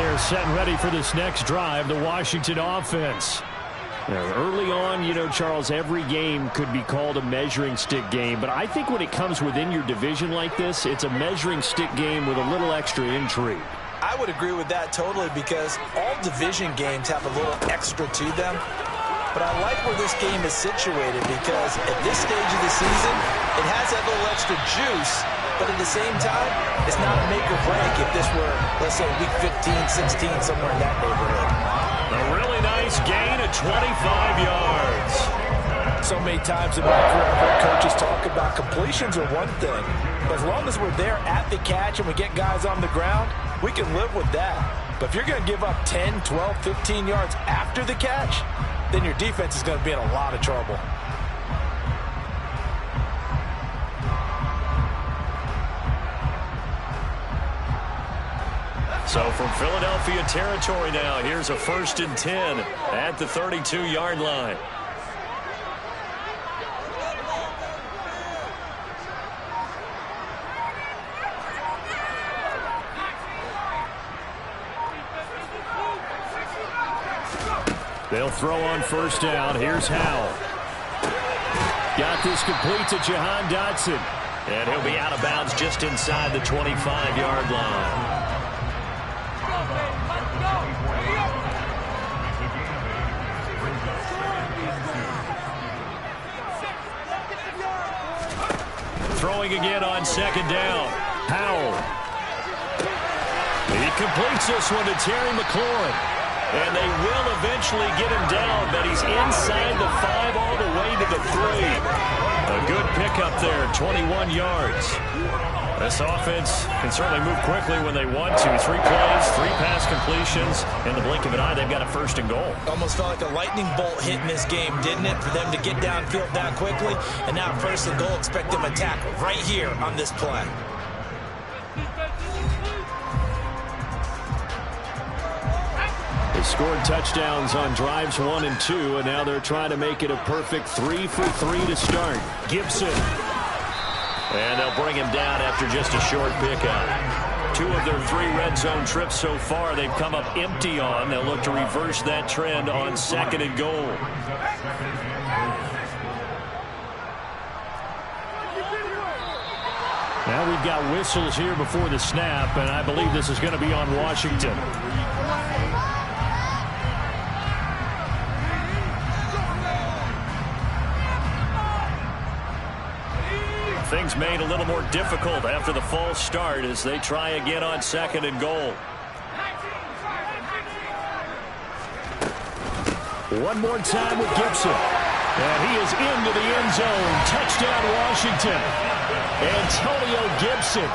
They're set and ready for this next drive, the Washington offense. Now, early on, you know, Charles, every game could be called a measuring stick game. But I think when it comes within your division like this, it's a measuring stick game with a little extra intrigue. I would agree with that totally because all division games have a little extra to them. But I like where this game is situated because at this stage of the season, it has that little extra juice. But at the same time, it's not a make or break if this were, let's say, week 15, 16, somewhere in that neighborhood. A really nice gain of 25 yards. So many times in my career, I've heard coaches talk about completions are one thing. But as long as we're there at the catch and we get guys on the ground, we can live with that. But if you're going to give up 10, 12, 15 yards after the catch, then your defense is going to be in a lot of trouble. So from Philadelphia territory now, here's a 1st and 10 at the 32-yard line. They'll throw on 1st down. Here's Howell. Got this complete to Jahan Dotson. And he'll be out of bounds just inside the 25-yard line. Throwing again on 2nd down. Howell. He completes this one to Terry McLaurin. And they will eventually get him down, but he's inside the 5 all the way to the 3. A good pickup there, 21 yards. This offense can certainly move quickly when they want to. 3 plays, 3 pass completions. In the blink of an eye, they've got a 1st and goal. Almost felt like a lightning bolt hit in this game, didn't it? For them to get downfield that quickly. And now 1st and goal, expect them to tackle right here on this play. They scored touchdowns on drives 1 and 2, and now they're trying to make it a perfect 3 for 3 to start. Gibson. And they'll bring him down after just a short pickup. 2 of their 3 red zone trips so far they've come up empty on. They'll look to reverse that trend on 2nd and goal. Now we've got whistles here before the snap, and I believe this is going to be on Washington. Things made a little more difficult after the false start as they try again on 2nd and goal. One more time with Gibson. And he is into the end zone. Touchdown, Washington. Antonio Gibson,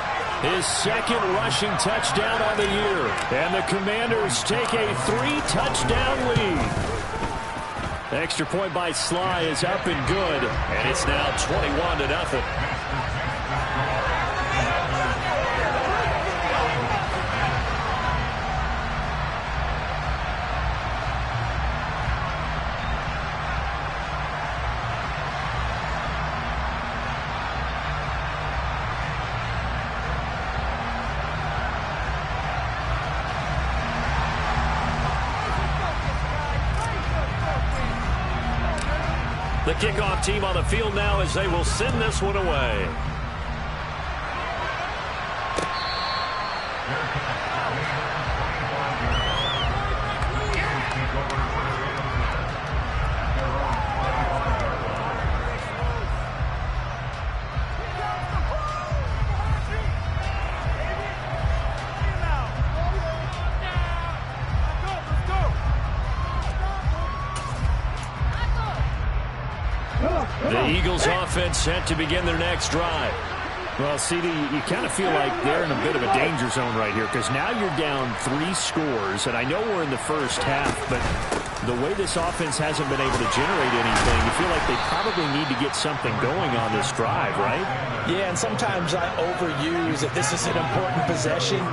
his 2nd rushing touchdown on the year. And the Commanders take a 3-touchdown lead. Extra point by Sly is up and good. And it's now 21-0. The kickoff team on the field now as they will send this one away. The Eagles offense set to begin their next drive. Well, CD, you kind of feel like they're in a bit of a danger zone right here because now you're down 3 scores, and I know we're in the first half, but the way this offense hasn't been able to generate anything, you feel like they probably need to get something going on this drive, right? Yeah, and sometimes I overuse that this is an important possession.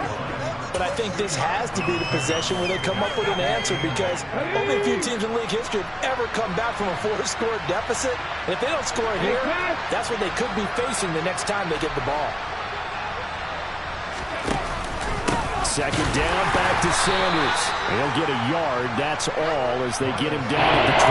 But I think this has to be the possession where they come up with an answer because only a few teams in league history have ever come back from a 4-score deficit. And if they don't score here, that's what they could be facing the next time they get the ball. Second down, back to Sanders. He'll get a yard. That's all as they get him down at the 28.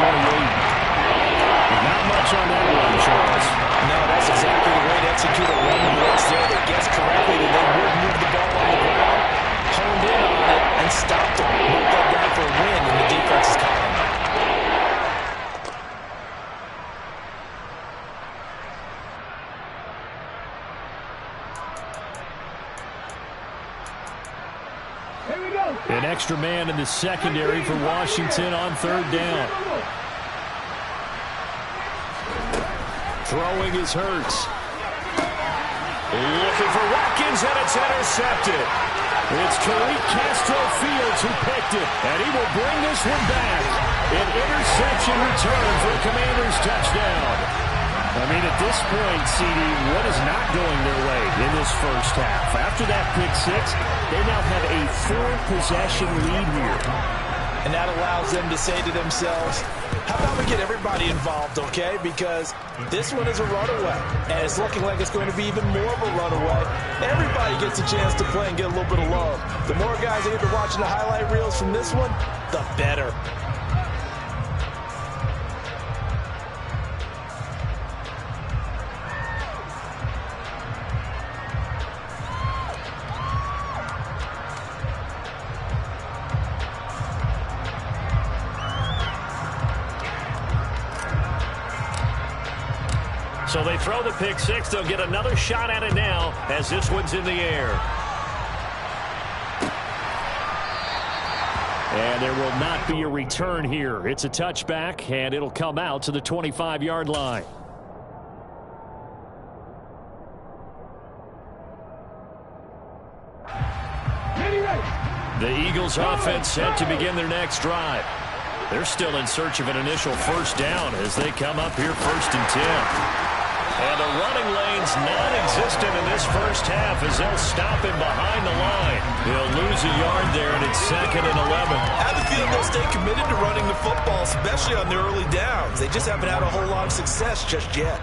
Not much on that one, Charles. No, that's exactly the way to execute a run blitz there. They guessed correctly that they would move the ball on the ground, honed in on it, and stopped him. Moved that guy for a win in the defense's column. An extra man in the secondary for Washington on third down. Throwing is Hurts. Looking for Watkins, and it's intercepted. It's Tariq Castro-Fields who picked it, and he will bring this one back. An interception return for a Commanders touchdown. I mean, at this point, CD, what is not going their way in this first half? After that pick six, they now have a 4-possession lead here. And that allows them to say to themselves, how about we get everybody involved, okay? Because this one is a runaway, and it's looking like it's going to be even more of a runaway. Everybody gets a chance to play and get a little bit of love. The more guys that get to watching the highlight reels from this one, the better. So they throw the pick six. They'll get another shot at it now as this one's in the air. And there will not be a return here. It's a touchback, and it'll come out to the 25-yard line. The Eagles offense set to begin their next drive. They're still in search of an initial first down as they come up here 1st and 10. And the running lane's non-existent in this first half as they'll stop him behind the line. He'll lose a yard there, and it's 2nd and 11. I have a feeling they'll stay committed to running the football, especially on their early downs. They just haven't had a whole lot of success just yet.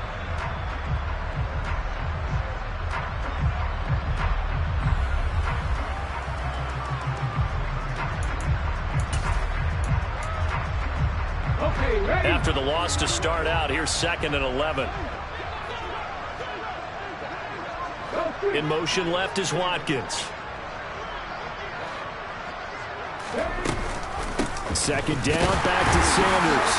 After the loss to start out, here's 2nd and 11. In motion left is Watkins. Second down, back to Sanders.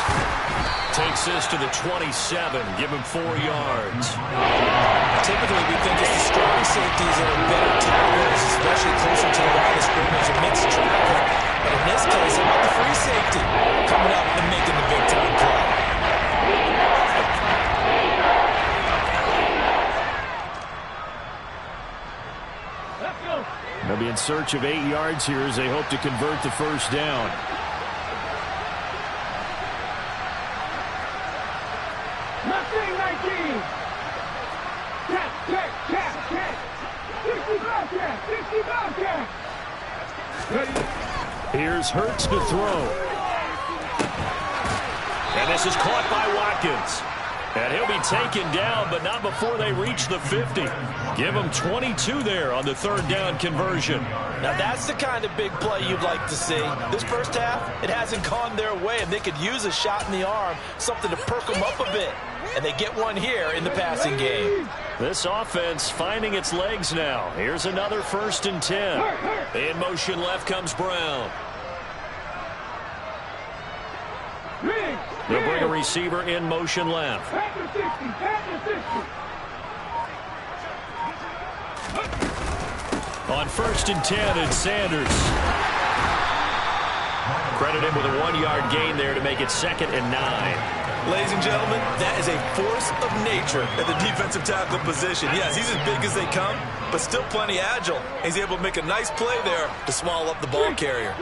Takes this to the 27, give him 4 yards. Typically, we think it's the strong safeties that are better tacklers, especially closer to the line of scrimmage and mixed traffic. But in this case, how about the free safety coming up and making the big-time play? They'll be in search of 8 yards here as they hope to convert the first down. Here's Hurts to throw. And this is caught by Watkins. And he'll be taken down, but not before they reach the 50. Give him 22 there on the 3rd down conversion. Now that's the kind of big play you'd like to see. This first half, it hasn't gone their way, and they could use a shot in the arm, something to perk them up a bit. And they get one here in the passing game. This offense finding its legs now. Here's another 1st and 10. In motion left comes Brown. They'll bring a receiver in motion left. On 1st and 10, it's Sanders. Credit him with a 1-yard gain there to make it 2nd and 9. Ladies and gentlemen, that is a force of nature at the defensive tackle position. Yes, he's as big as they come, but still plenty agile. He's able to make a nice play there to swallow up the ball carrier.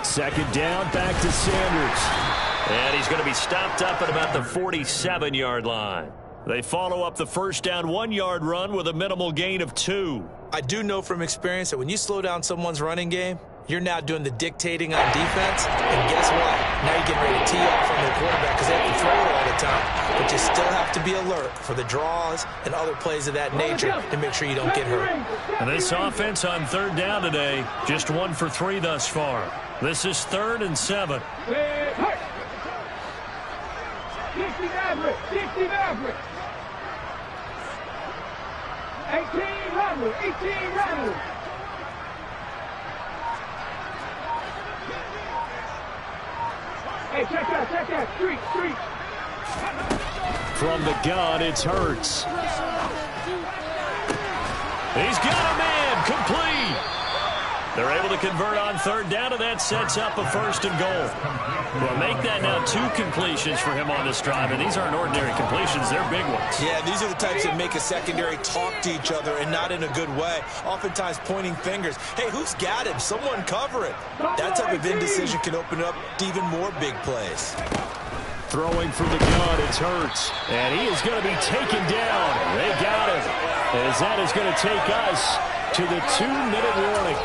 Second down, back to Sanders. And he's going to be stopped up at about the 47-yard line. They follow up the first down 1-yard run with a minimal gain of 2. I do know from experience that when you slow down someone's running game, You're now doing the dictating on defense, and guess what? Now you're getting ready to tee off on the quarterback because they have to throw it all the time. But you still have to be alert for the draws and other plays of that nature to make sure you don't get hurt. And this offense on third down today, just 1 for 3 thus far. This is 3rd and 7. 60 Maverick, 60 Maverick. 18 Rebel, 18 Rebel. Hey, check that, street. From the gun, it's Hurts. He's got a man, complete. They're able to convert on third down, and that sets up a 1st and goal. Well, make that now 2 completions for him on this drive, and these aren't ordinary completions. They're big ones. Yeah, these are the types that make a secondary talk to each other and not in a good way. Oftentimes pointing fingers. Hey, who's got him? Someone cover it. That type of indecision can open up to even more big plays. Throwing from the gun, it's Hurts. And he is going to be taken down. They got him. As that is going to take us to the 2-minute warning.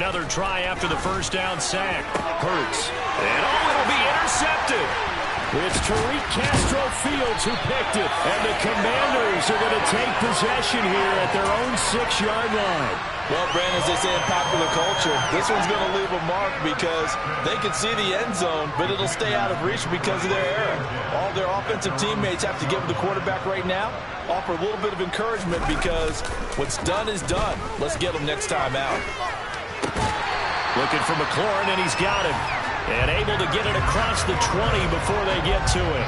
Another try after the 1st down sack. Hurts. And it'll be intercepted. It's Tariq Castro Fields who picked it. And the Commanders are going to take possession here at their own 6-yard line. Well, Brandon, as they say in popular culture, this one's going to leave a mark because they can see the end zone, but it'll stay out of reach because of their error. All their offensive teammates have to give the quarterback right now, offer a little bit of encouragement because what's done is done. Let's get them next time out. Looking for McLaurin, and he's got him. And able to get it across the 20 before they get to it.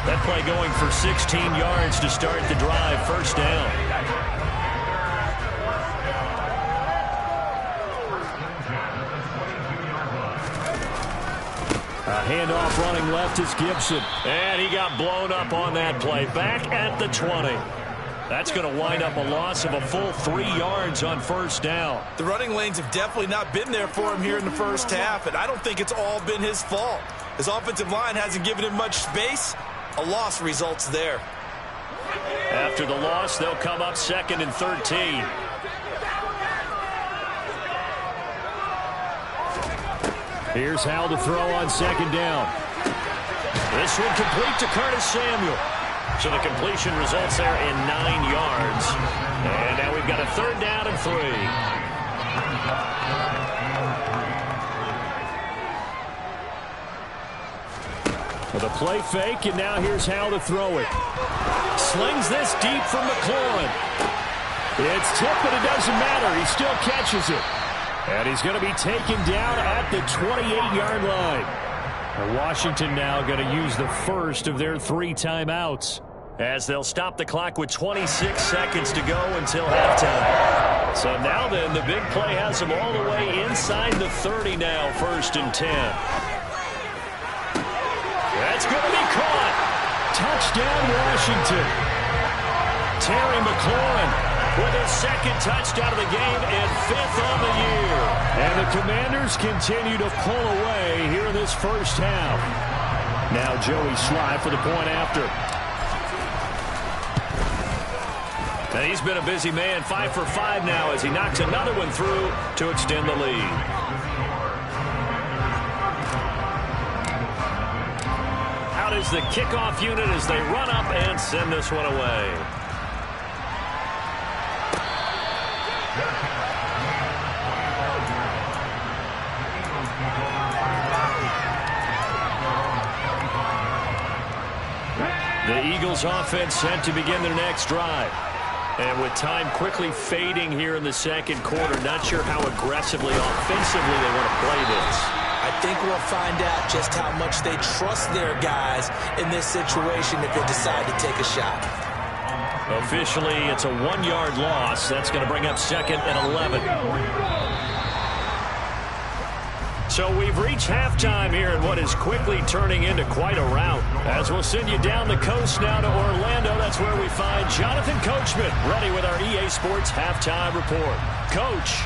That play going for 16 yards to start the drive. 1st down. A handoff running left is Gibson. And he got blown up on that play. Back at the 20. That's going to wind up a loss of a full 3 yards on 1st down. The running lanes have definitely not been there for him here in the 1st half, and I don't think it's all been his fault. His offensive line hasn't given him much space. A loss results there. After the loss, they'll come up 2nd and 13. Here's Howell to throw on 2nd down. This one complete to Curtis Samuel. So the completion results there in 9 yards. And now we've got a 3rd down and 3. With a play fake, and now here's how to throw it. Slings this deep from McLaurin. It's tipped, but it doesn't matter. He still catches it. And he's going to be taken down at the 28-yard line. And Washington now going to use the first of their 3 timeouts, as they'll stop the clock with 26 seconds to go until halftime. So now then, the big play has them all the way inside the 30 now, 1st and 10. That's going to be caught. Touchdown, Washington. Terry McLaurin with his 2nd touchdown of the game and 5th on the year. And the Commanders continue to pull away here in this 1st half. Now Joey Sly for the point after. And he's been a busy man, 5 for 5 now as he knocks another one through to extend the lead. Out is the kickoff unit as they run up and send this one away. The Eagles offense set to begin their next drive. And with time quickly fading here in the 2nd quarter, not sure how aggressively, offensively they want to play this. I think we'll find out just how much they trust their guys in this situation if they decide to take a shot. Officially, it's a 1-yard loss. That's going to bring up 2nd and 11. So we've reached halftime here in what is quickly turning into quite a rout. As we'll send you down the coast now to Orlando, that's where we find Jonathan Coachman ready with our EA Sports Halftime Report. Coach.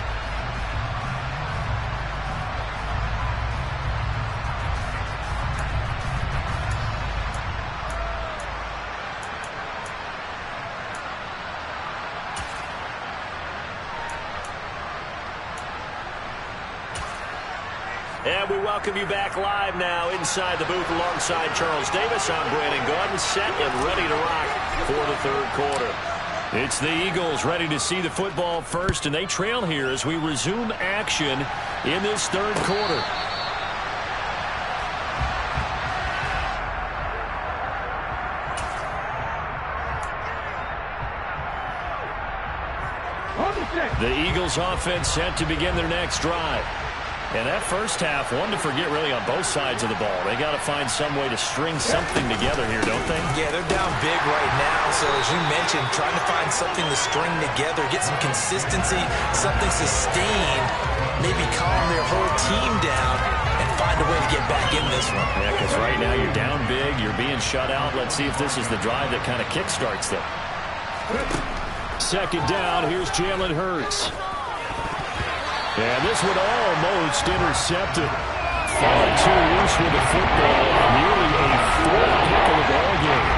And we welcome you back live now inside the booth alongside Charles Davis. I'm Brandon Gaudin, set and ready to rock for the third quarter. It's the Eagles ready to see the football first, and they trail here as we resume action in this third quarter. The Eagles offense set to begin their next drive. And that first half, one to forget really on both sides of the ball. They got to find some way to string something together here, don't they? Yeah, they're down big right now. So as you mentioned, trying to find something to string together, get some consistency, something sustained, maybe calm their whole team down and find a way to get back in this one. Yeah, because right now you're down big, you're being shut out. Let's see if this is the drive that kind of kickstarts them. Second down, here's Jalen Hurts. And this one almost intercepted. Far too loose with the football. Nearly a fourth pick of the ball game.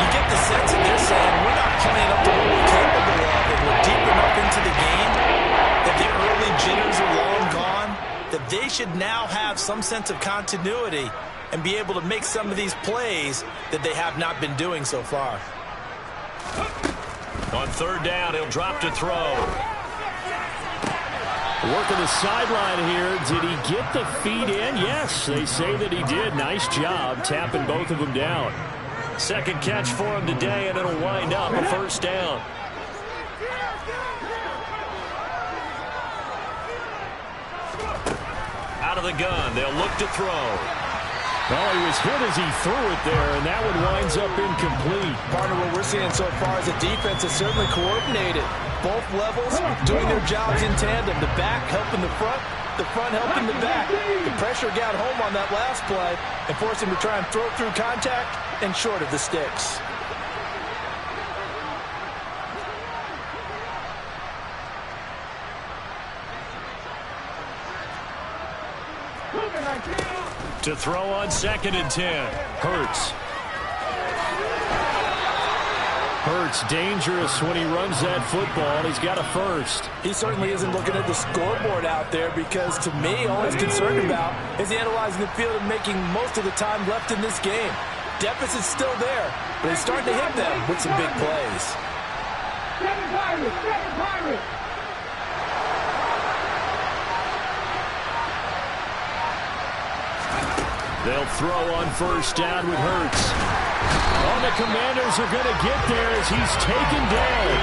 You get the sense that they're saying we're not playing up to what we're capable of, and we're deep enough into the game that the early jitters are long gone, that they should now have some sense of continuity and be able to make some of these plays that they have not been doing so far. On third down, he'll drop to throw. Working the sideline here. Did he get the feet in? Yes, they say that he did. Nice job tapping both of them down. Second catch for him today, and it'll wind up a first down. Out of the gun, they'll look to throw. Well, he was hit as he threw it there, and that one winds up incomplete. Partner, what we're seeing so far is the defense is certainly coordinated. Both levels doing their jobs in tandem. The back helping the front helping the back. The pressure got home on that last play and forced him to try and throw through contact and short of the sticks. To throw on 2nd and 10. Hurts. Hurts dangerous when he runs that football. He's got a first. He certainly isn't looking at the scoreboard out there because, to me, all he's concerned about is analyzing the field and making most of the time left in this game. Deficit's still there, but he's starting to hit them with some big plays. Seven Pirates! They'll throw on first down with Hurts. Oh, the Commanders are going to get there as he's taken down.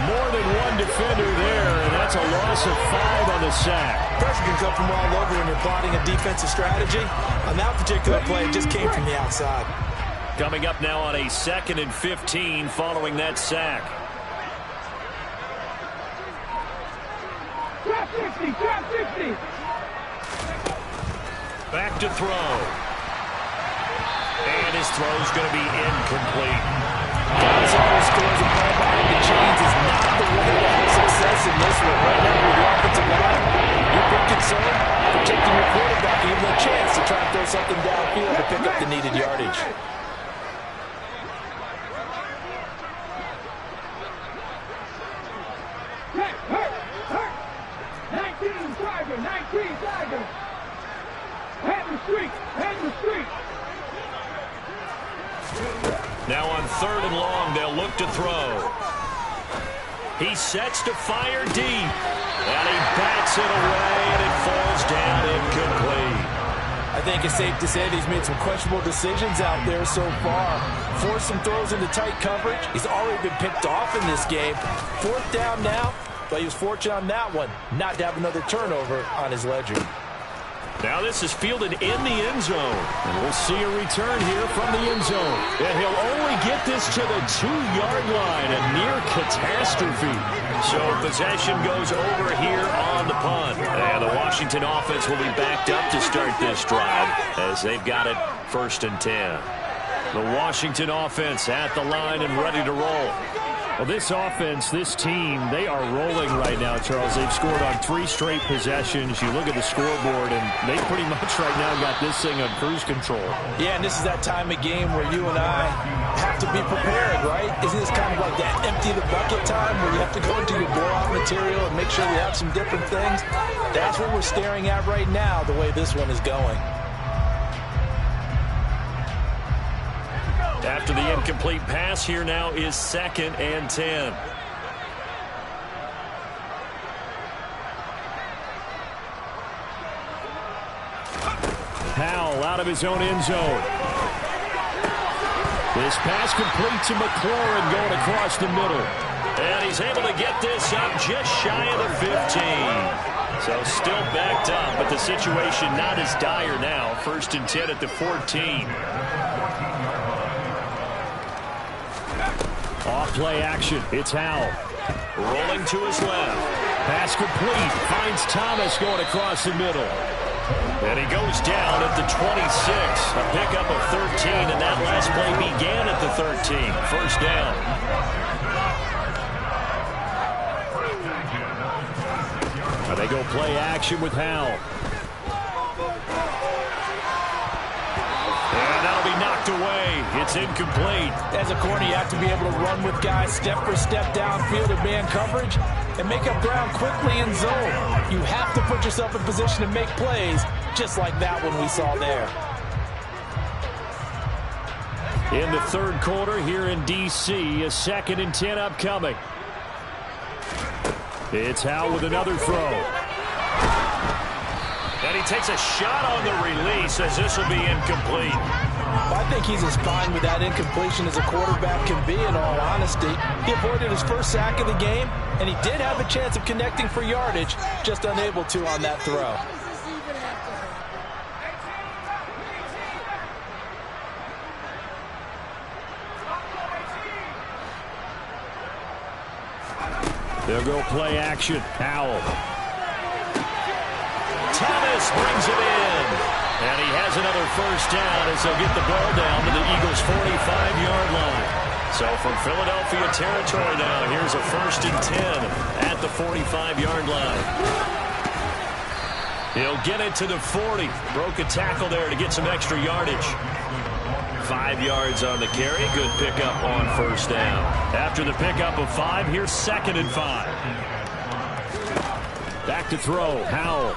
More than one defender there, and that's a loss of 5 on the sack. Pressure can come from all over when you're plotting a defensive strategy. On that particular play, it just came from the outside. Coming up now on a 2nd and 15 following that sack. Drop 60! Back to throw. And his throw's going to be incomplete. Guys, all scores and ball behind the chains is not the way to have success in this one. Right now, with the offensive line, you're pretty concerned protecting your quarterback, even a chance to try and throw something downfield to pick up the needed yardage. Hurt! 19 Tiger! Hand the streak! Now on 3rd and long, they'll look to throw. He sets to fire deep. And he bats it away, and it falls down incomplete. I think it's safe to say that he's made some questionable decisions out there so far. Forced some throws into tight coverage. He's already been picked off in this game. 4th down now, but he was fortunate on that one not to have another turnover on his ledger. Now this is fielded in the end zone. And we'll see a return here from the end zone. And he'll only get this to the 2-yard line, a near catastrophe. So possession goes over here on the punt. And the Washington Washington offense will be backed up to start this drive as they've got it 1st and 10. The Washington offense at the line and ready to roll. Well, this offense, this team, they are rolling right now, Charles. They've scored on 3 straight possessions. You look at the scoreboard, and they pretty much right now got this thing on cruise control. Yeah, and this is that time of game where you and I have to be prepared, right? Isn't this kind of like that empty the bucket time where you have to go into your blowout material and make sure you have some different things? That's what we're staring at right now, the way this one is going. After the incomplete pass, here now is 2nd and 10. Powell out of his own end zone. This pass complete to McLaurin going across the middle. And he's able to get this up just shy of the 15. So still backed up, but the situation not as dire now. 1st and 10 at the 14. Off-play action. It's Howell. Rolling to his left. Pass complete. Finds Thomas going across the middle. And he goes down at the 26. A pickup of 13, and that last play began at the 13. 1st down. They go play action with Howell. And that'll be knocked away. It's incomplete. As a corner, you have to be able to run with guys step for step downfield in man coverage and make up ground quickly in zone. You have to put yourself in position to make plays, just like that one we saw there. In the 3rd quarter here in D.C., a 2nd and 10 upcoming. It's Howell with another throw. And he takes a shot on the release as this will be incomplete. I think he's as fine with that incompletion as a quarterback can be, in all honesty. He avoided his 1st sack of the game, and he did have a chance of connecting for yardage, just unable to on that throw. They'll go play action. Howell. Thomas brings it in. And he has another 1st down as they'll get the ball down to the Eagles' 45-yard line. So from Philadelphia territory now, here's a 1st and 10 at the 45-yard line. He'll get it to the 40. Broke a tackle there to get some extra yardage. 5 yards on the carry. Good pickup on 1st down. After the pickup of 5, here's 2nd and 5. Back to throw. Howell.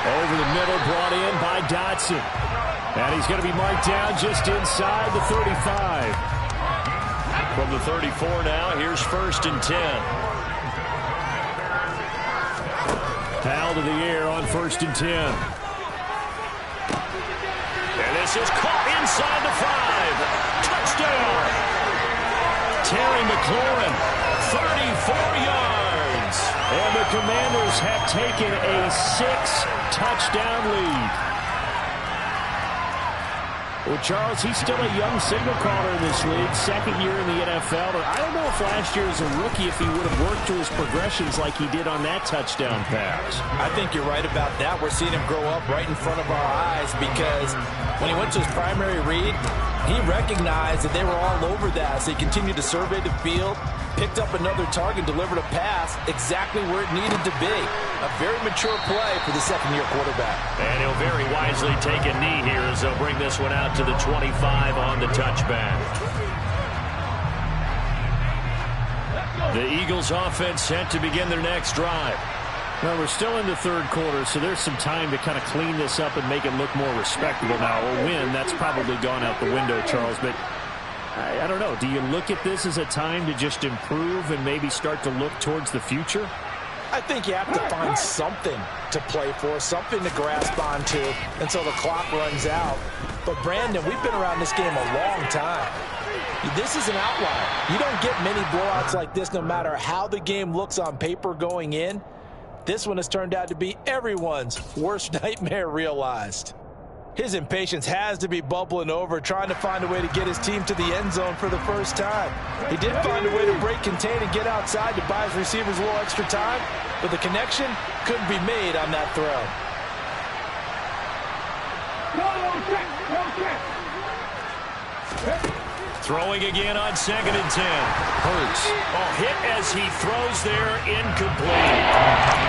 Over the middle, brought in by Dotson. And he's going to be marked down just inside the 35. From the 34 now, here's 1st and 10. Howell to the air on 1st and 10. And this is caught inside the 5. Touchdown! Terry McLaurin, 34 yards. And the Commanders have taken a 6-touchdown lead. Well, Charles, he's still a young signal caller in this league, 2nd year in the NFL. But I don't know if last year as a rookie, if he would have worked to his progressions like he did on that touchdown pass. I think you're right about that. We're seeing him grow up right in front of our eyes because when he went to his primary read, he recognized that they were all over that. So he continued to survey the field, picked up another target, delivered a pass exactly where it needed to be. A very mature play for the 2nd-year quarterback. And he'll very wisely take a knee here as they'll bring this one out to the 25 on the touchback. The Eagles offense set to begin their next drive. Well, we're still in the 3rd quarter, so there's some time to kind of clean this up and make it look more respectable now. A win, that's probably gone out the window, Charles, but I don't know. Do you look at this as a time to just improve and maybe start to look towards the future? I think you have to find something to play for, something to grasp onto until the clock runs out. But, Brandon, we've been around this game a long time. This is an outlier. You don't get many blowouts like this no matter how the game looks on paper going in. This one has turned out to be everyone's worst nightmare realized. His impatience has to be bubbling over, trying to find a way to get his team to the end zone for the first time. He did find a way to break contain and get outside to buy his receivers a little extra time, but the connection couldn't be made on that throw. Throwing again on 2nd and 10. Hurts. Oh, hit as he throws there, incomplete.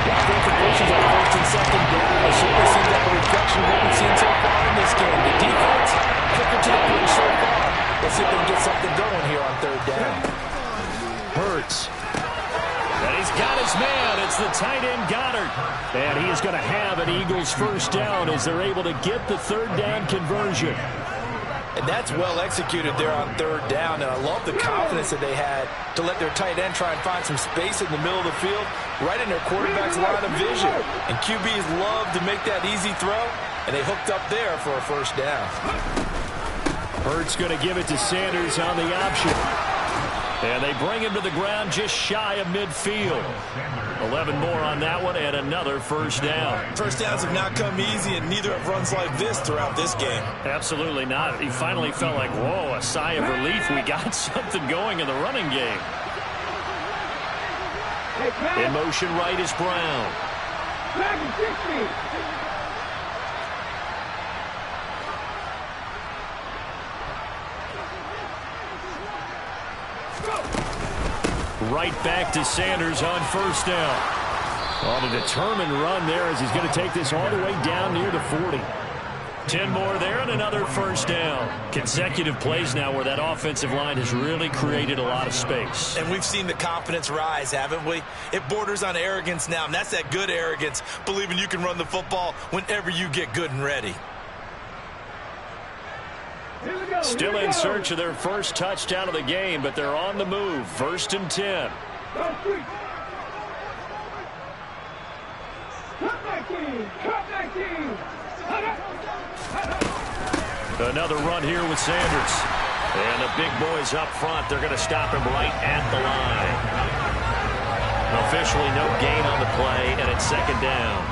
Incompletions on 1st and 2nd down. It certainly seems like a reflection of what we've seen so far in this game. The defense, quicker to the punch so far. Let's see if they can get something going here on 3rd down. Hurts. And he's got his man. It's the tight end Goddard. And he is going to have an Eagles first down as they're able to get the 3rd down conversion. And that's well executed there on 3rd down. And I love the confidence that they had to let their tight end try and find some space in the middle of the field, right in their quarterback's line of vision. And QBs love to make that easy throw, and they hooked up there for a first down. Hurts going to give it to Sanders on the option. And they bring him to the ground just shy of midfield. 11 more on that one and another first down. First downs have not come easy, and neither have runs like this throughout this game. Absolutely not. He finally felt like, whoa, a sigh of relief. We got something going in the running game. In motion right is Brown. Right back to Sanders on first down. On a determined run there as he's going to take this all the way down near the 40. 10 more there and another first down. Consecutive plays now where that offensive line has really created a lot of space. And we've seen the confidence rise, haven't we? It borders on arrogance now, and that's that good arrogance, believing you can run the football whenever you get good and ready. Still in search of their first touchdown of the game, but they're on the move. 1st and 10. Another run here with Sanders. And the big boys up front, they're going to stop him right at the line. Officially no gain on the play, and it's 2nd down.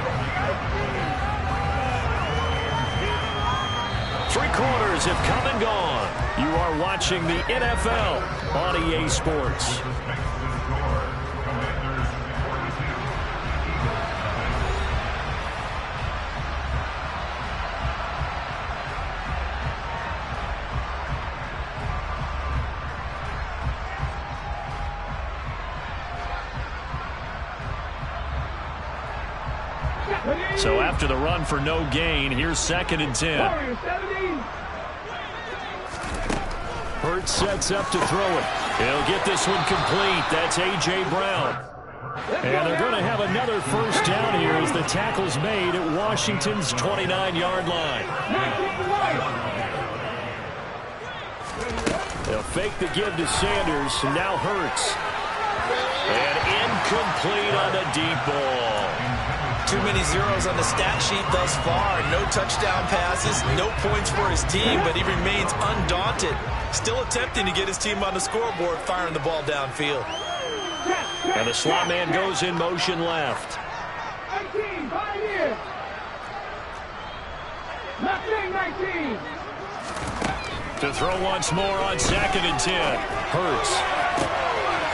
3 quarters have come and gone. You are watching the NFL on EA Sports. So after the run for no gain, here's 2nd and 10. Hurts sets up to throw it. He'll get this one complete. That's A.J. Brown. And they're going to have another first down here as the tackle's made at Washington's 29-yard line. They'll fake the give to Sanders. Now Hurts. And incomplete on the deep ball. Too many zeros on the stat sheet thus far. No touchdown passes, no points for his team, but he remains undaunted. Still attempting to get his team on the scoreboard, firing the ball downfield. And the slot man goes in motion left. 19, 5 years. 19. To throw once more on 2nd and 10. Hurts.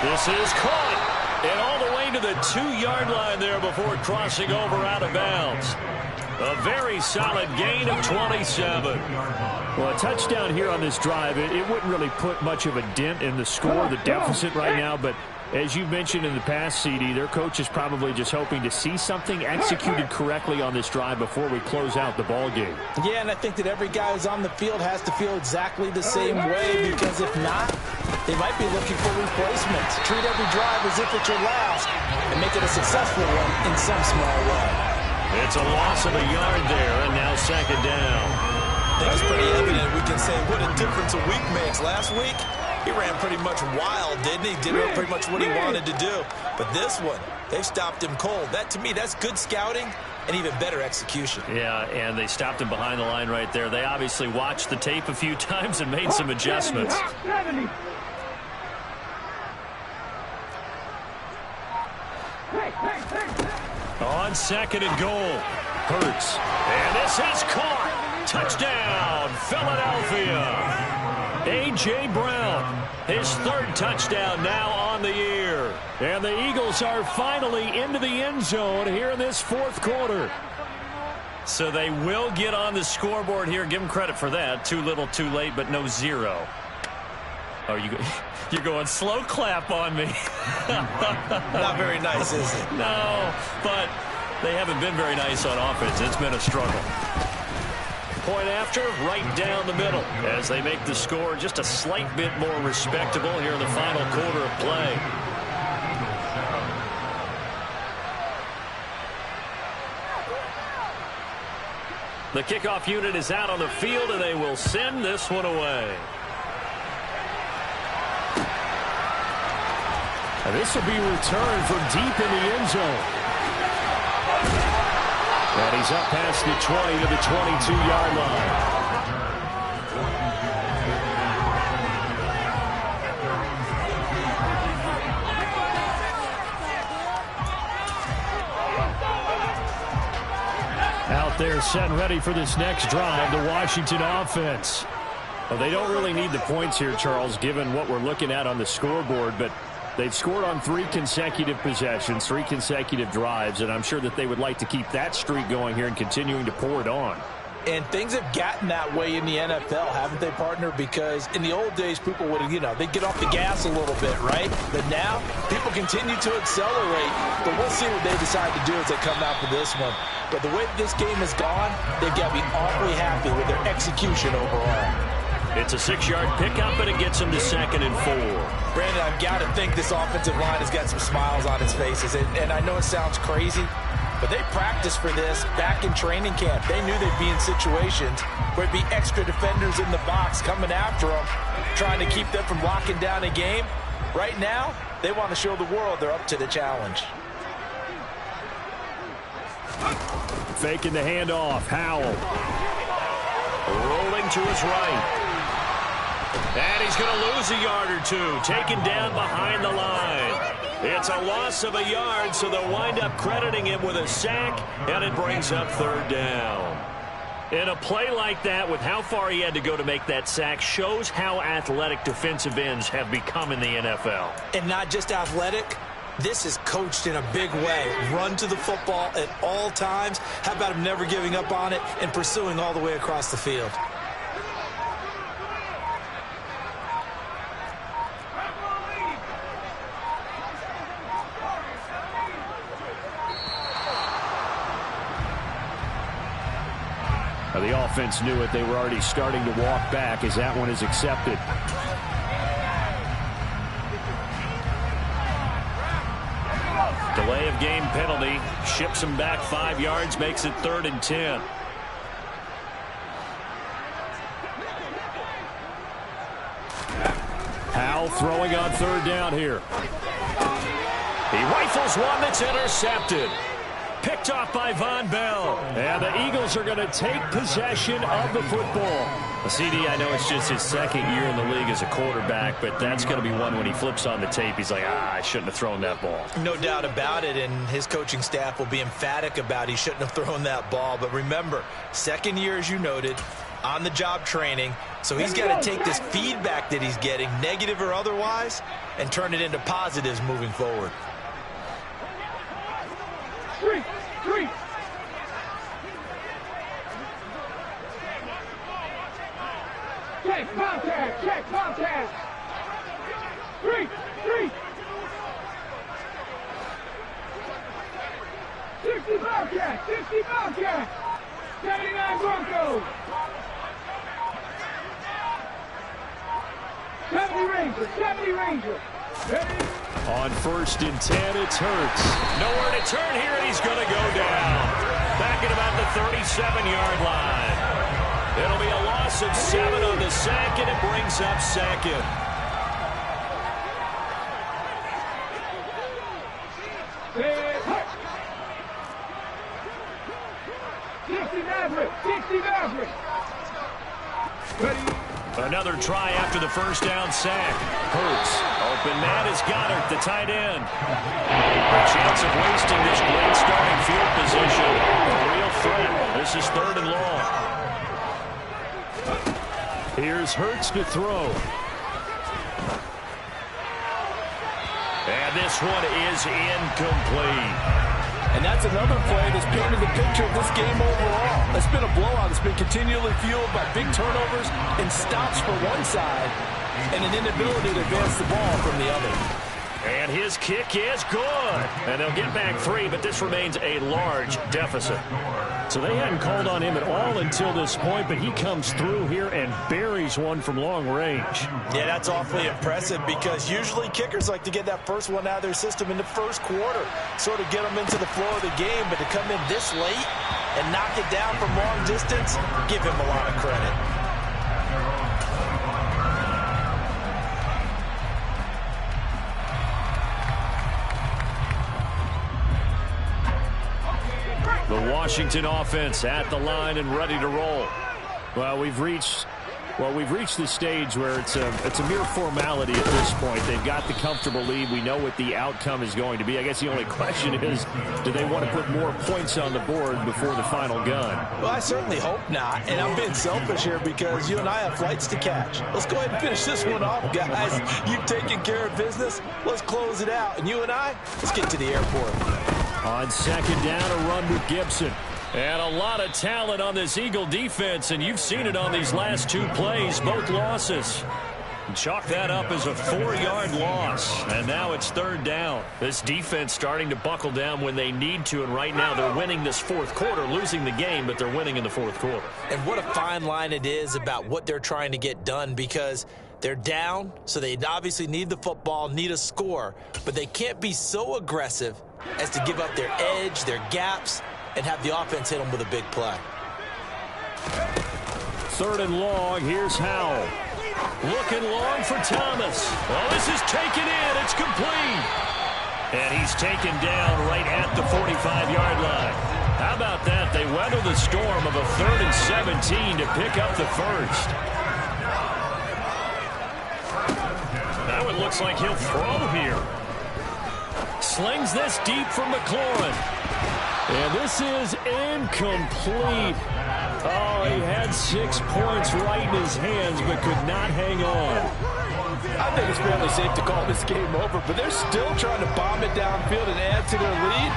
This is caught. And all the way to the 2-yard line there before crossing over out of bounds. A very solid gain of 27. Well, a touchdown here on this drive, it wouldn't really put much of a dent in the score, the deficit right now, but as you mentioned in the past, CD, their coach is probably just hoping to see something executed correctly on this drive before we close out the ball game. Yeah, and I think that every guy who's on the field has to feel exactly the same way, because if not, they might be looking for replacements. Treat every drive as if it's your last and make it a successful one in some small way. It's a loss of a yard there, and now 2nd down. I think it's pretty evident. We can say what a difference a week makes. Last week, he ran pretty much wild, didn't he? Did pretty much what he wanted to do. But this one, they stopped him cold. That, to me, that's good scouting and even better execution. Yeah, and they stopped him behind the line right there. They obviously watched the tape a few times and made some adjustments. On 2nd and goal. Hurts. And this is caught. Touchdown, Philadelphia. A.J. Brown, his third touchdown now on the year. And the Eagles are finally into the end zone here in this fourth quarter. So they will get on the scoreboard here. Give them credit for that. Too little, too late, but no zero. Oh, you're going slow clap on me. Not very nice, is it? No, but they haven't been very nice on offense. It's been a struggle. Point after, right down the middle as they make the score just a slight bit more respectable here in the final quarter of play. The kickoff unit is out on the field, and they will send this one away. And this will be returned from deep in the end zone. And he's up past the 20 to the 22-yard line. Out there set and ready for this next drive, the Washington offense. Well, they don't really need the points here, Charles, given what we're looking at on the scoreboard, but they've scored on 3 consecutive possessions, 3 consecutive drives, and I'm sure that they would like to keep that streak going here and continuing to pour it on. And things have gotten that way in the NFL, haven't they, partner? Because in the old days, people would, they'd get off the gas a little bit, right? But now, people continue to accelerate. But we'll see what they decide to do as they come out for this one. But the way this game has gone, they've got to be awfully happy with their execution overall. It's a 6-yard pickup, and it gets them to 2nd and 4. Brandon, I've got to think this offensive line has got some smiles on its faces. And I know it sounds crazy, but they practiced for this back in training camp. They knew they'd be in situations where it'd be extra defenders in the box coming after them, trying to keep them from locking down a game. Right now, they want to show the world they're up to the challenge. Faking the handoff. Howell. Rolling to his right. And he's going to lose a yard or two. Taken down behind the line. It's a loss of a yard, so they'll wind up crediting him with a sack, and it brings up 3rd down. In a play like that, with how far he had to go to make that sack, shows how athletic defensive ends have become in the NFL. And not just athletic. This is coached in a big way. Run to the football at all times. How about him never giving up on it and pursuing all the way across the field? The offense knew it. They were already starting to walk back as that one is accepted. Delay of game penalty. Ships him back 5 yards. Makes it 3rd and 10. Howell throwing on 3rd down here. He rifles one that's intercepted. Picked off by Von Bell. And the Eagles are going to take possession of the football. CD, I know it's just his 2nd year in the league as a quarterback, but that's going to be one when he flips on the tape. He's like, I shouldn't have thrown that ball. No doubt about it, and his coaching staff will be emphatic about he shouldn't have thrown that ball. But remember, 2nd year, as you noted, on-the-job training. So he's got to take this feedback that he's getting, negative or otherwise, and turn it into positives moving forward. Three. Check contact. 3. 60 Bobcat. 79 Broncos. 70 Rangers. Ready? On 1st and 10, it's Hurts. Nowhere to turn here, and he's going to go down. Back at about the 37-yard line. It'll be a loss of 7 on the sack, and it brings up 2nd. Another try after the 1st down sack. Hurts. Open man is Goddard, the tight end. A chance of wasting this great starting field position. A real threat. This is 3rd and long. Here's Hurts to throw. And this one is incomplete. And that's another play that's painted the picture of this game overall. It's been a blowout. It's been continually fueled by big turnovers and stops for one side and an inability to advance the ball from the other. And his kick is good. And they'll get back 3, but this remains a large deficit. So they hadn't called on him at all until this point, but he comes through here and buries one from long range. Yeah, that's awfully impressive because usually kickers like to get that first one out of their system in the first quarter, sort of get them into the flow of the game, but to come in this late and knock it down from long distance, give him a lot of credit. The Washington offense at the line and ready to roll. Well, we've reached the stage where it's a mere formality at this point. They've got the comfortable lead. We know what the outcome is going to be. I guess the only question is, do they want to put more points on the board before the final gun? Well, I certainly hope not. And I'm being selfish here because you and I have flights to catch. Let's go ahead and finish this one off, guys. You've taken care of business. Let's close it out. And you and I, let's get to the airport. On second down, a run with Gibson. And a lot of talent on this Eagle defense, and you've seen it on these last 2 plays, both losses. Chalk that up as a 4-yard loss, and now it's 3rd down. This defense starting to buckle down when they need to, and right now they're winning this 4th quarter, losing the game, but they're winning in the 4th quarter. And what a fine line it is about what they're trying to get done because they're down, so they obviously need the football, need a score, but they can't be so aggressive as to give up their edge, their gaps, and have the offense hit them with a big play. 3rd and long, here's Howell. Looking long for Thomas. Well, this is taken in. It's complete. And he's taken down right at the 45-yard line. How about that? They weather the storm of a 3rd and 17 to pick up the first. Now it looks like he'll throw here. Slings this deep for McLaurin. And this is incomplete. Oh, he had 6 points right in his hands, but could not hang on. I think it's fairly safe to call this game over, but they're still trying to bomb it downfield and add to their lead.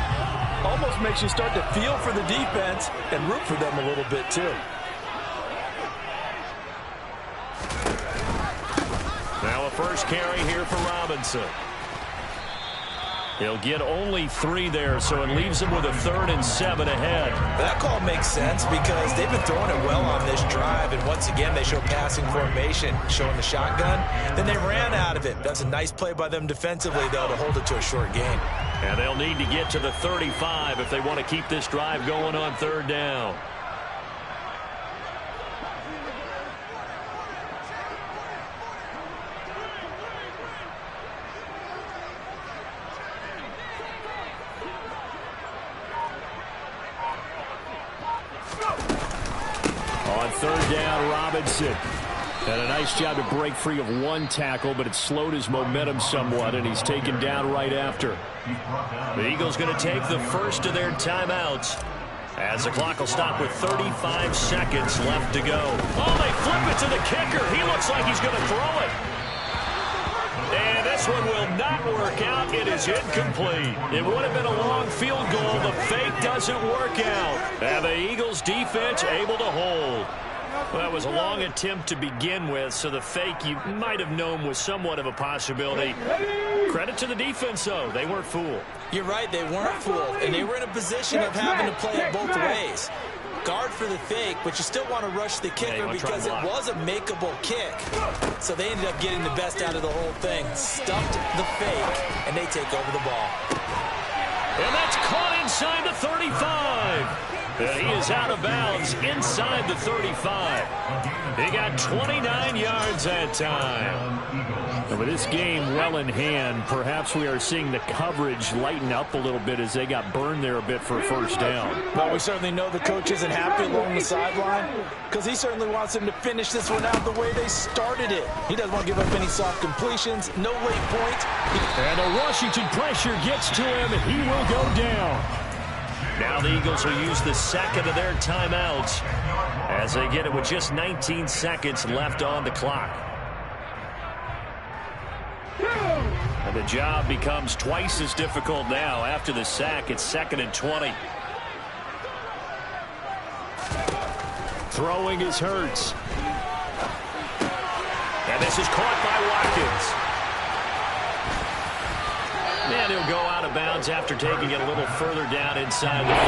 Almost makes you start to feel for the defense and root for them a little bit, too. Now a first carry here for Robinson. He'll get only 3 there, so it leaves him with a 3rd and 7 ahead. That call makes sense because they've been throwing it well on this drive, and once again they show passing formation, showing the shotgun. Then they ran out of it. That's a nice play by them defensively, though, to hold it to a short gain. And they'll need to get to the 35 if they want to keep this drive going on 3rd down. On 3rd down, Robinson. And a nice job to break free of 1 tackle, but it slowed his momentum somewhat, and he's taken down right after. The Eagles going to take the first of their timeouts as the clock will stop with 35 seconds left to go. Oh, they flip it to the kicker. He looks like he's going to throw it. And this one will not work out. It is incomplete. It would have been a long field goal. The fake doesn't work out. And the Eagles defense able to hold. Well, that was a long attempt to begin with, so the fake you might have known was somewhat of a possibility. Credit to the defense, though. They weren't fooled. You're right, they weren't fooled, and they were in a position of having to play it both ways. Guard for the fake, but you still want to rush the kicker because it was a makeable kick. So they ended up getting the best out of the whole thing. Stuffed the fake, and they take over the ball. And that's caught inside the 35. And he is out of bounds inside the 35. He got 29 yards that time. And with this game well in hand, perhaps we are seeing the coverage lighten up a little bit as they got burned there a bit for a first down. Well, we certainly know the coach isn't happy along the sideline because he certainly wants them to finish this one out the way they started it. He doesn't want to give up any soft completions, no late points. And the Washington pressure gets to him, and he will go down. Now the Eagles will use the second of their timeouts as they get it with just 19 seconds left on the clock. And the job becomes twice as difficult now after the sack. It's 2nd and 20. Throwing is Hurts. And this is caught by Watkins. And he'll go out of bounds after taking it a little further down inside the 40.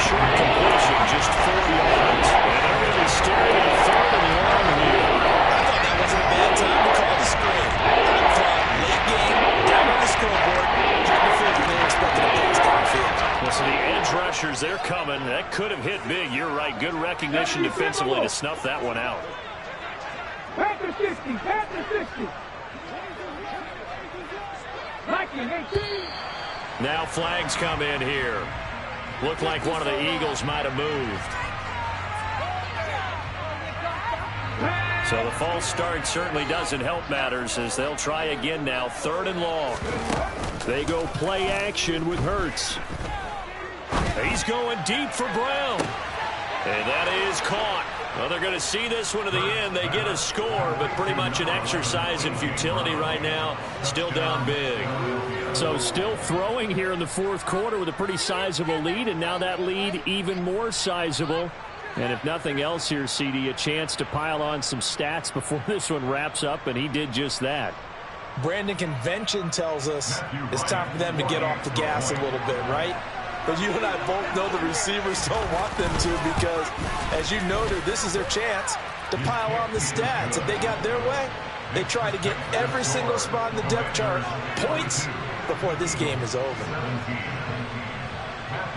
Short completion, just 4 yards. And they're really staring at 3rd and long here. I thought that wasn't a bad time to call the screen. I thought late game, down on the scoreboard, hard to feel that they expected a pass downfield. Listen, the edge rushers, they're coming. That could have hit big. You're right. Good recognition defensively to snuff that one out. Panther 60, Panther 60. Viking 18. Now flags come in here. Looked like one of the Eagles might have moved. So the false start certainly doesn't help matters as they'll try again now. 3rd and long. They go play action with Hurts. He's going deep for Brown. And that is caught. Well, they're going to see this one to the end. They get a score, but pretty much an exercise in futility right now. Still down big. So still throwing here in the 4th quarter with a pretty sizable lead, and now that lead even more sizable. And if nothing else here, CD, a chance to pile on some stats before this one wraps up, and he did just that. Brandon, convention tells us it's time for them to get off the gas a little bit, right? But you and I both know the receivers don't want them to because, as you noted, this is their chance to pile on the stats. If they got their way, they try to get every single spot in the depth chart points before this game is over.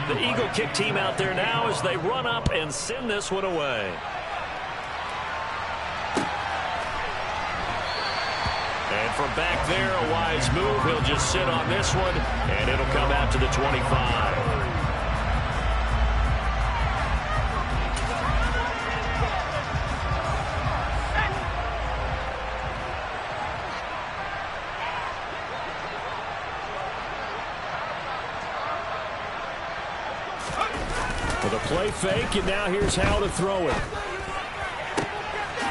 The Eagle kick team out there now as they run up and send this one away. And from back there, a wise move. He'll just sit on this one, and it'll come out to the 25. With a play fake, and now here's how to throw it.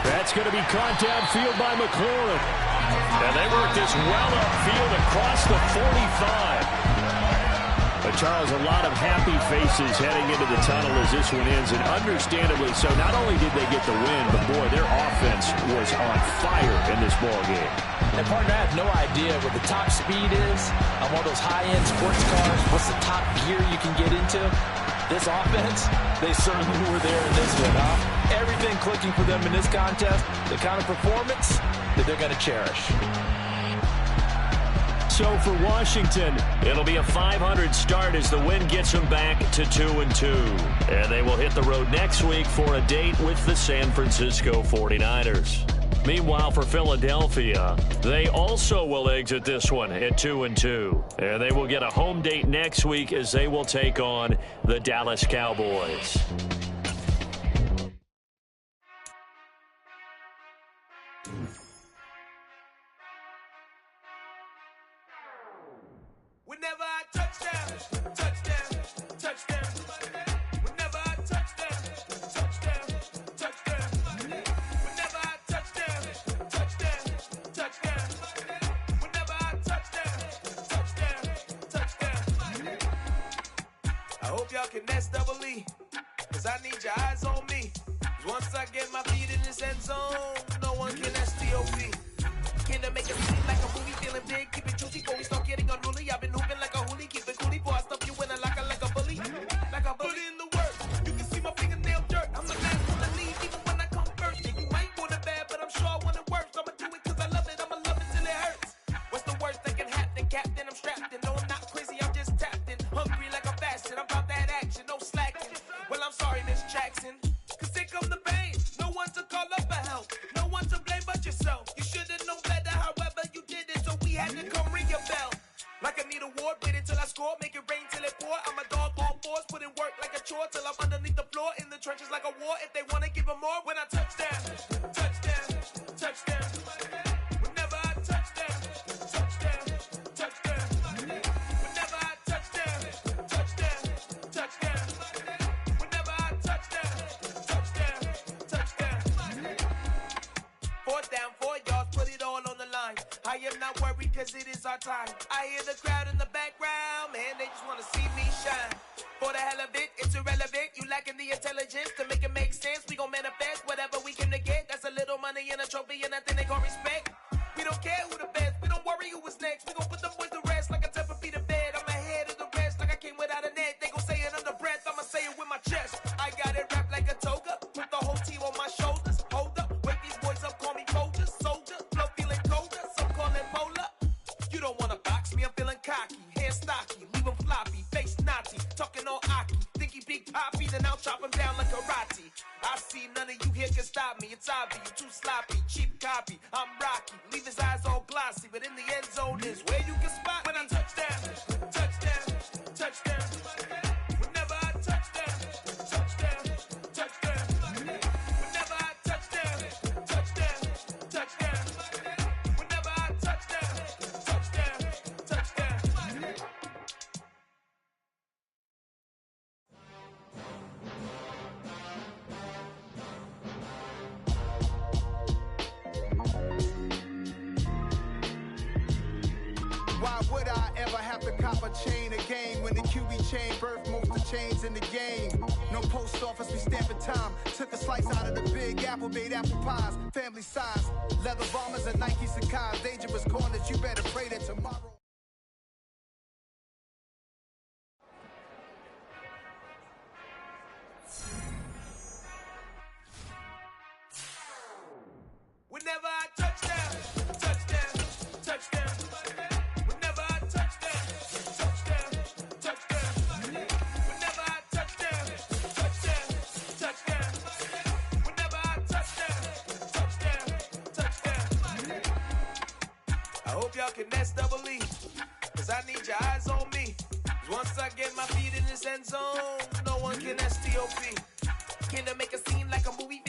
That's going to be caught downfield by McLaurin. And they work this well upfield across the 45. But Charles, a lot of happy faces heading into the tunnel as this one ends, and understandably so. Not only did they get the win, but boy, their offense was on fire in this ball game. And partner, I have no idea what the top speed is on one of those high-end sports cars. What's the top gear you can get into? This offense, they certainly were there in this one, huh? Everything clicking for them in this contest, the kind of performance that they're going to cherish. So for Washington, it'll be a 500 start as the win gets them back to 2-2. And they will hit the road next week for a date with the San Francisco 49ers. Meanwhile, for Philadelphia, they also will exit this one at 2-2. And they will get a home date next week as they will take on the Dallas Cowboys. Whenever I touchdown, touchdown, touchdown. Whenever I touchdown, touchdown, touchdown. Whenever I touchdown, touchdown, touchdown. Whenever I touchdown, touchdown, touchdown. I hope y'all can SEE, cause I need your eyes on me. Cause once I get my feet in this end zone, no one can STOP. Can I make it seem like a movie? Feeling big, keep it juicy before we start getting unruly. I've been hooping like a hoolie, keep it coolie before I stuff you in a locker like a bully. Like a bully in the work. You can see my fingernail dirt. I'm the last one to leave, even when I come first. Yeah, you might want it bad, but I'm sure I want it worse. I'ma do it cause I love it, I'ma love it till it hurts. What's the worst that can happen, Captain? I'm strapped in. No, I'm not crazy, I'm just tapped in. Hungry like I'm fasting, I'm about that action, no slacking. Well, I'm sorry, Miss Jackson. Cause here come the pain. No one to call up for help. No one to blame but yourself. You should've known better, however you did it, so we had to come ring your bell. Like I need a ward, wait until I score, make it rain till it pour. I'm a dog on force, put in work like a chore till I'm underneath the floor, in the trenches like a war. If they wanna give them more, when I touchdown, touchdown, touchdown. Whenever I touchdown, touchdown, touchdown. Whenever I touchdown, touchdown, time. I hear the crowd in the background, man, they just wanna see me shine. For the hell of it, it's irrelevant. You lacking the intelligence to make it make sense. We gon' manifest whatever we came to get. That's a little money and a trophy and nothing they gon' respect. We don't care who the best, we don't worry who is next. We gon' put them boys to rest like a 10 feet of bed. I'm ahead of the rest like I came without a net. They gon' say it under breath, I'ma say it with my chest. I got it wrapped like a toga, put the whole team on my shoulders. Hold up, wake these boys up, call me Folger, soldier. Flow feeling colder, some call it polar. You don't wanna box me, I'm feeling cocky. Hair stocky, leave him floppy, face naughty. Talking all aki, think he big poppy, then I'll chop him down like karate. I see none of you here can stop me. It's obvious, you too sloppy, cheap copy. I'm Rocky, leave his eyes all glossy, but in the end zone is where you can spot when I touchdown, touchdown, touchdown. Whenever I touchdown, touchdown, touchdown. Whenever I touchdown, touchdown, touchdown. Whenever I touchdown, touchdown, touchdown. Why would I ever have to cop a chain again when the QB chain birthed most of the chains in the game? No post office, we stamping time. Took a slice out of the big apple, made apple pies, family size. Leather bombers and Nike Sacai's, dangerous corners, you better pray that tomorrow. Whenever I touchdown, touchdown, touchdown. Whenever I touchdown, touchdown, touchdown. Whenever I touchdown, touchdown, touchdown. Whenever I touchdown, touchdown. I hope y'all can nest double E, cause I need your eyes on me. 'Cause once I get my feet in this end zone, no one can STOP. Came to make a scene like a movie